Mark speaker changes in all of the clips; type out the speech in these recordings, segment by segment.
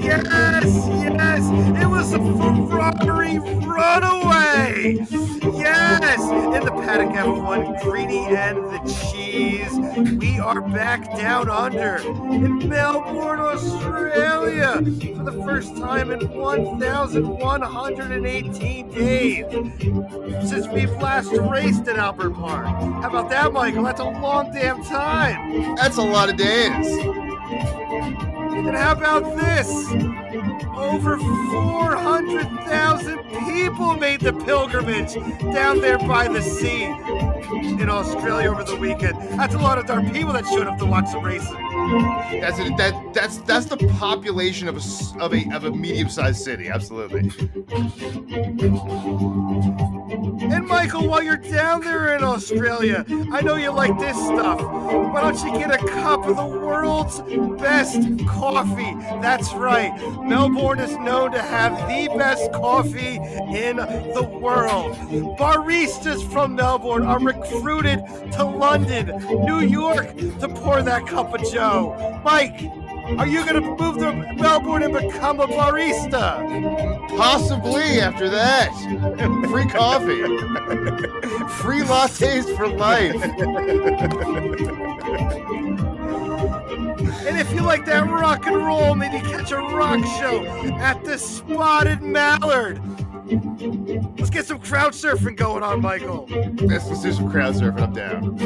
Speaker 1: Yes. It was a Ferrari runaway. Yes, in the Paddock F1, Greedy and the Cheese. We are back down under in Melbourne, Australia, for the first time in 1,118 days since we've last raced at Albert Park. How about that, Michael? That's a long damn time.
Speaker 2: That's a lot of days.
Speaker 1: And how about this? Over 400,000 people made the pilgrimage down there by the sea in Australia over the weekend. That's a lot of darn people that showed up to watch some racing.
Speaker 2: That's the population of a medium-sized city. Absolutely.
Speaker 1: And Michael, while you're down there in Australia, I know you like this stuff. Why don't you get a cup of the world's best coffee? That's right. Melbourne is known to have the best coffee in the world. Baristas from Melbourne are recruited to London, New York to pour that cup of joe. Mike, are you going to move to Melbourne and become a barista?
Speaker 2: Possibly after that. Free coffee. Free lattes for life.
Speaker 1: And if you like that rock and roll, maybe catch a rock show at the Spotted Mallard. Let's get some crowd surfing going on, Michael.
Speaker 2: Let's do some crowd surfing. I'm down.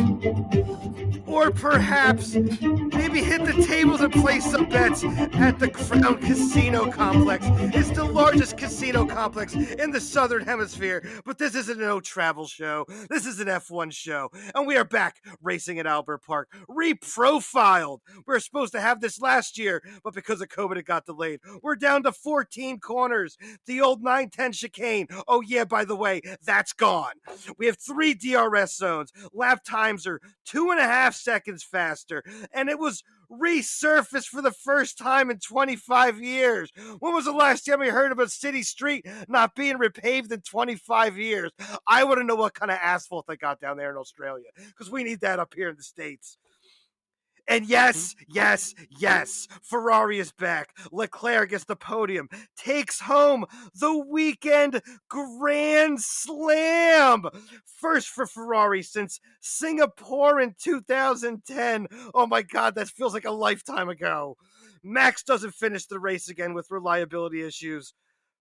Speaker 1: Or perhaps maybe hit the tables and play some bets at the Crown Casino Complex. It's the largest casino complex in the Southern Hemisphere, but this isn't a no travel show. This is an F1 show, and we are back racing at Albert Park, reprofiled. We were supposed to have this last year, but because of COVID, it got delayed. We're down to 14 corners. The old 910 chicane. Oh yeah, by the way, that's gone. We have 3 DRS zones. Lap times are 2.5 seconds faster, and it was resurfaced for the first time in 25 years. When was the last time you heard of a city street not being repaved in 25 years? I want to know what kind of asphalt they got down there in Australia, because we need that up here in the States. And yes, Ferrari is back. Leclerc gets the podium, takes home the weekend Grand Slam. First for Ferrari since Singapore in 2010. Oh my God, that feels like a lifetime ago. Max doesn't finish the race again with reliability issues.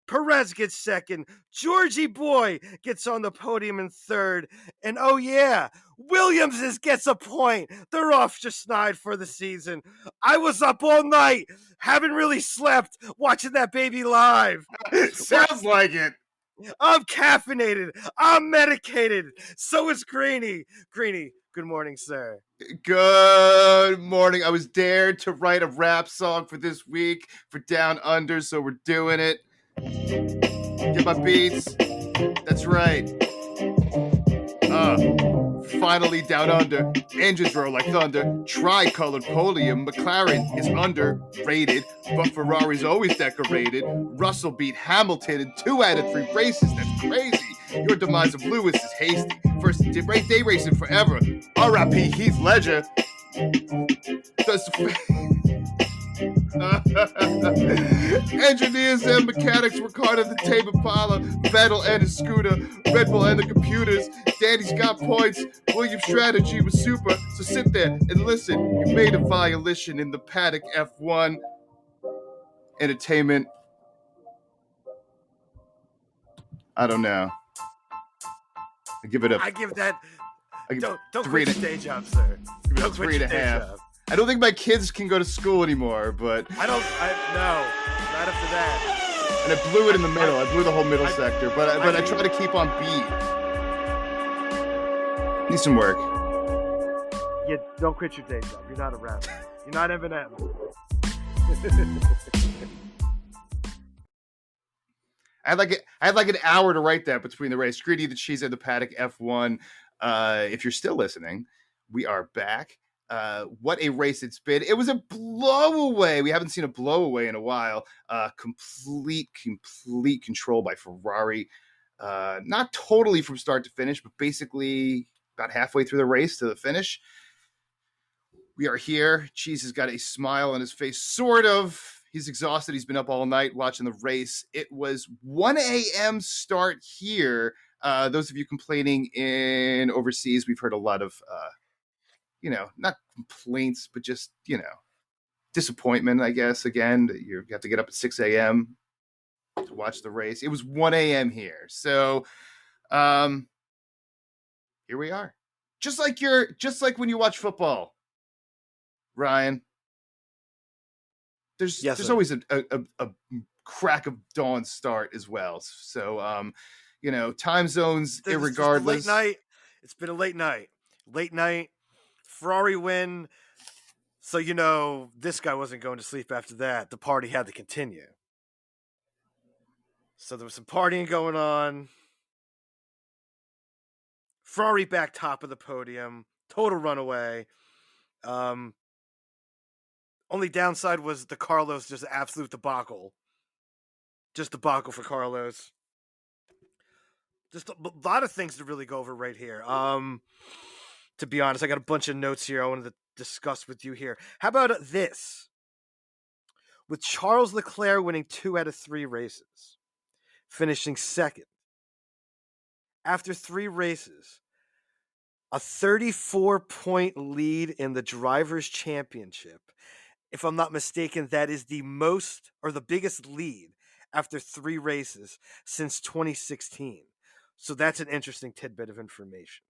Speaker 1: Perez gets second. Georgie Boy gets on the podium in third. And oh yeah, Williams gets a point. They're off to Schneid for the season. I was up all night, haven't really slept, watching that baby live.
Speaker 2: Sounds like it.
Speaker 1: I'm caffeinated. I'm medicated. So is Greeny. Greeny, good morning, sir.
Speaker 2: Good morning. I was dared to write a rap song for this week for Down Under, so we're doing it. Get my beats. That's right. Finally down under. Engines roar like thunder. Tri-colored podium. McLaren is underrated, but Ferrari's always decorated. Russell beat Hamilton in 2 out of 3 races. That's crazy. Your demise of Lewis is hasty. First day racing forever. R.I.P. Heath Ledger. Engineers and mechanics work hard at the Tame Impala, Vettel and his scooter, Red Bull and the computers. Daddy's got points. William's strategy was super. So sit there and listen. You made a violation in the Paddock F1 entertainment. I don't know. I give it a.
Speaker 1: I give that. Don't
Speaker 2: 3
Speaker 1: quit your day job, sir. Don't quit your day job.
Speaker 2: I don't think my kids can go to school anymore, but...
Speaker 1: No, not after that.
Speaker 2: And I blew it in the middle. I blew the whole middle sector, but I try to keep on beat. Need some work.
Speaker 1: Yeah, don't quit your day job. You're not a rapper. You're not Eminem.
Speaker 2: I had like an hour to write that between the race. Greedy the Cheese and the Paddock F1. If you're still listening, we are back. What a race it's been. It was a blow-away. We haven't seen a blow-away in a while. Complete control by Ferrari. Not totally from start to finish, but basically about halfway through the race to the finish. We are here. Cheese has got a smile on his face, sort of. He's exhausted. He's been up all night watching the race. It was 1 a.m. start here. Those of you complaining in overseas, we've heard a lot of, not complaints, but just, disappointment, I guess. Again, you have to get up at 6 a.m. to watch the race. It was 1 a.m. here. So here we are. Just like when you watch football, Ryan. There's always a crack of dawn start as well. So time zones, irregardless.
Speaker 1: Late night. It's been a late night. Late night. Ferrari win. So this guy wasn't going to sleep after that. The party had to continue. So there was some partying going on. Ferrari back top of the podium. Total runaway. Only downside was the Carlos just absolute debacle. Just debacle for Carlos. Just a lot of things to really go over right here. To be honest, I got a bunch of notes here I wanted to discuss with you here. How about this? With Charles Leclerc winning 2 out of 3 races, finishing second. After 3 races, a 34-point lead in the Drivers' Championship. If I'm not mistaken, that is the most or the biggest lead after 3 races since 2016. So that's an interesting tidbit of information.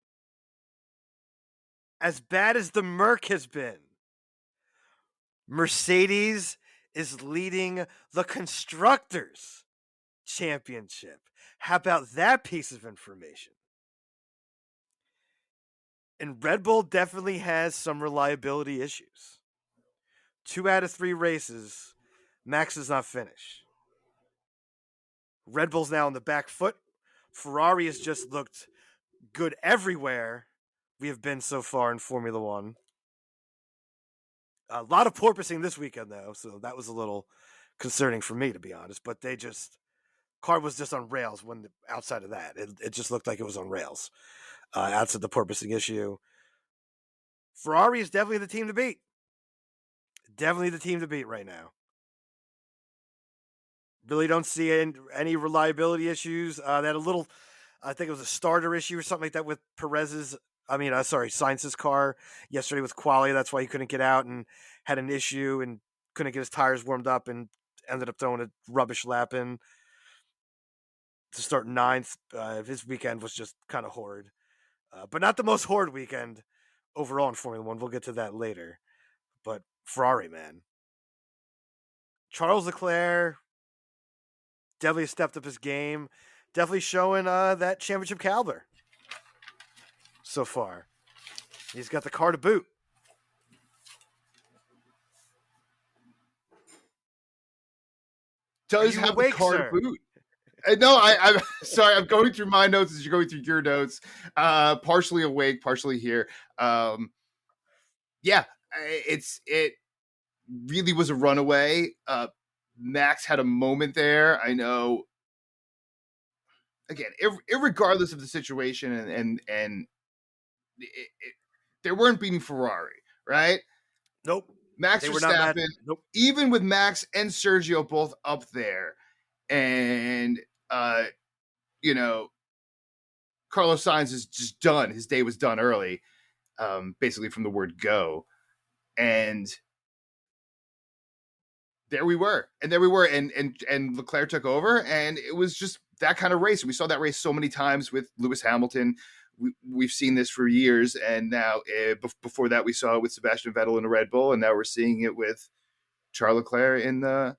Speaker 1: As bad as the Merc has been, Mercedes is leading the Constructors' Championship. How about that piece of information? And Red Bull definitely has some reliability issues. 2 out of 3 races, Max does not finish. Red Bull's now on the back foot. Ferrari has just looked good everywhere we have been so far in Formula One. A lot of porpoising this weekend, though, so that was a little concerning for me, to be honest. But car was just on rails outside of that. It just looked like it was on rails. Outside the porpoising issue. Ferrari is definitely the team to beat. Definitely the team to beat right now. Really don't see any reliability issues. I think it was a starter issue or something like that with Sainz's car yesterday with quali. That's why he couldn't get out and had an issue and couldn't get his tires warmed up and ended up throwing a rubbish lap in to start 9th. His weekend was just kind of horrid. But not the most horrid weekend overall in Formula One. We'll get to that later. But Ferrari, man. Charles Leclerc definitely stepped up his game. Definitely showing that championship caliber so far. He's got the car to boot.
Speaker 2: Does have the car to boot. No, I'm sorry. I'm going through my notes as you're going through your notes. Partially awake, partially here. It really was a runaway. Max had a moment there. I know. Again, irregardless of the situation, and they weren't beating Ferrari, right?
Speaker 1: Nope.
Speaker 2: Max Verstappen, nope. Even with Max and Sergio both up there, and Carlos Sainz is just done. His day was done early, basically from the word go, and there we were, and Leclerc took over, and it was just that kind of race. We saw that race so many times with Lewis Hamilton. We've seen this for years, and now before that we saw it with Sebastian Vettel in the Red Bull, and now we're seeing it with Charles Leclerc in the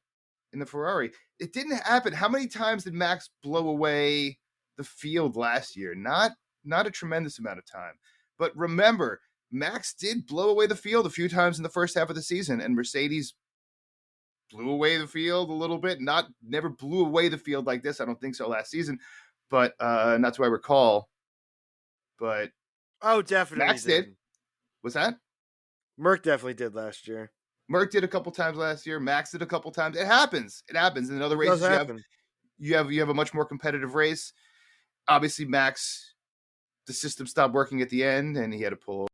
Speaker 2: Ferrari. It didn't happen. How many times did Max blow away the field last year? Not a tremendous amount of time. But remember, Max did blow away the field a few times in the first half of the season, and Mercedes blew away the field a little bit. Never blew away the field like this. I don't think so last season, but not to I recall. But
Speaker 1: definitely
Speaker 2: Max did. What's that?
Speaker 1: Merc definitely did last year.
Speaker 2: Merc did a couple times last year. Max did a couple times. It happens. In other races, you have a much more competitive race. Obviously, Max, the system stopped working at the end, and he had to pull